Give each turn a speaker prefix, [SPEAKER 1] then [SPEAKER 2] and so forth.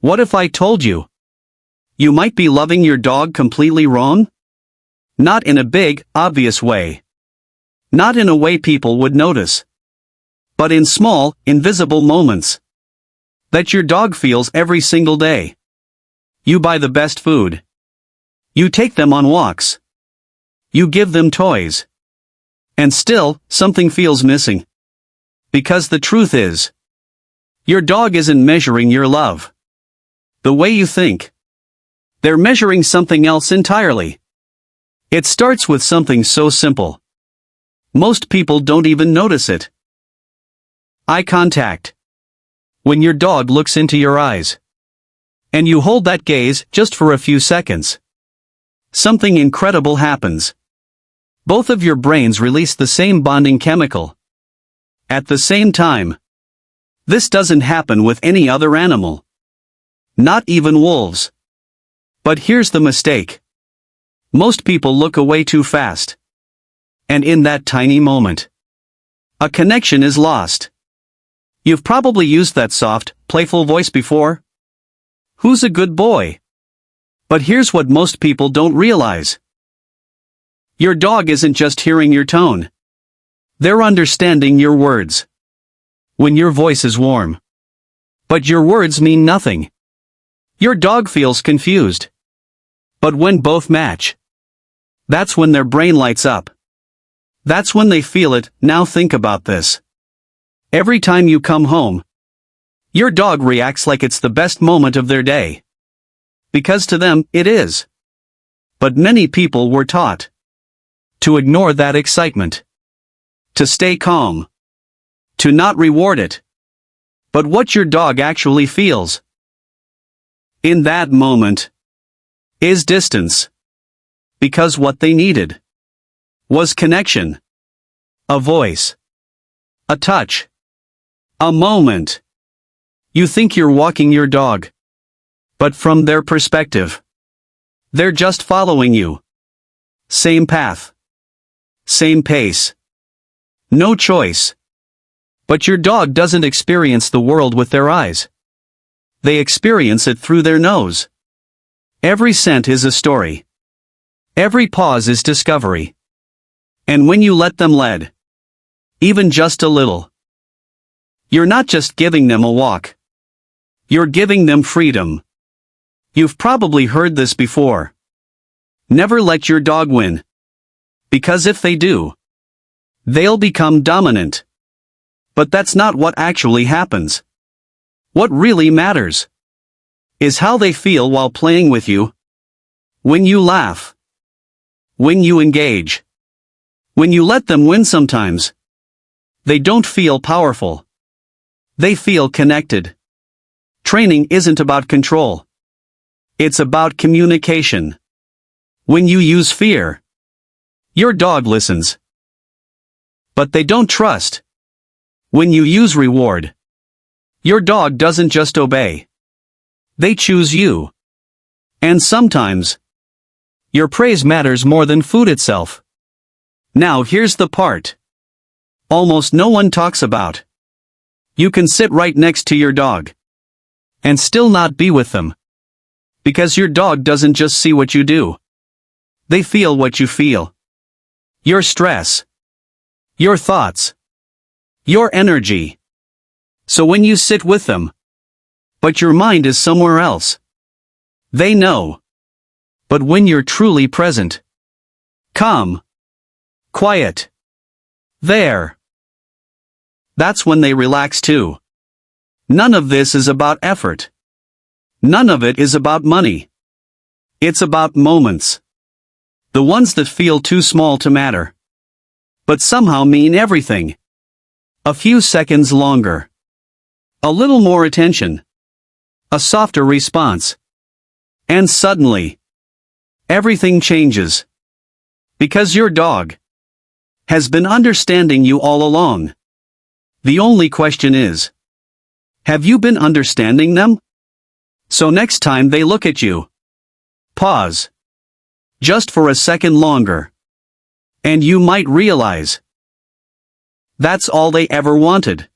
[SPEAKER 1] What if I told you? You might be loving your dog completely wrong? Not in a big, obvious way. Not in a way people would notice. But in small, invisible moments. That your dog feels every single day. You buy the best food. You take them on walks. You give them toys. And still, something feels missing. Because the truth is, your dog isn't measuring your love the way you think. They're measuring something else entirely. It starts with something so simple. Most people don't even notice it. Eye contact. When your dog looks into your eyes, and you hold that gaze just for a few seconds, something incredible happens. Both of your brains release the same bonding chemical. At the same time. This doesn't happen with any other animal. Not even wolves. But here's the mistake. Most people look away too fast. And in that tiny moment, a connection is lost. You've probably used that soft, playful voice before. Who's a good boy? But here's what most people don't realize. Your dog isn't just hearing your tone. They're understanding your words. When your voice is warm, but your words mean nothing, your dog feels confused. But when both match, that's when their brain lights up. That's when they feel it. Now think about this. Every time you come home, your dog reacts like it's the best moment of their day. Because to them, it is. But many people were taught to ignore that excitement. To stay calm. To not reward it. But what your dog actually feels in that moment is distance. Because what they needed was connection. A voice. A touch. A moment. You think you're walking your dog. But from their perspective, they're just following you. Same path. Same pace. No choice. But your dog doesn't experience the world with their eyes. They experience it through their nose. Every scent is a story. Every pause is discovery. And when you let them lead, even just a little, you're not just giving them a walk. You're giving them freedom. You've probably heard this before. Never let your dog win. Because if they do, they'll become dominant. But that's not what actually happens. What really matters is how they feel while playing with you. When you laugh. When you engage. When you let them win sometimes. They don't feel powerful. They feel connected. Training isn't about control. It's about communication. When you use fear, your dog listens. But they don't trust. When you use reward, your dog doesn't just obey. They choose you. And sometimes, your praise matters more than food itself. Now here's the part almost no one talks about. You can sit right next to your dog and still not be with them. Because your dog doesn't just see what you do. They feel what you feel. Your stress. Your thoughts. Your energy. So when you sit with them, but your mind is somewhere else, they know. But when you're truly present, calm, quiet, there, that's when they relax too. None of this is about effort. None of it is about money. It's about moments. The ones that feel too small to matter. But somehow mean everything. A few seconds longer. A little more attention. A softer response. And suddenly, everything changes. Because your dog has been understanding you all along. The only question is, have you been understanding them? So next time they look at you, pause. Just for a second longer. And you might realize that's all they ever wanted.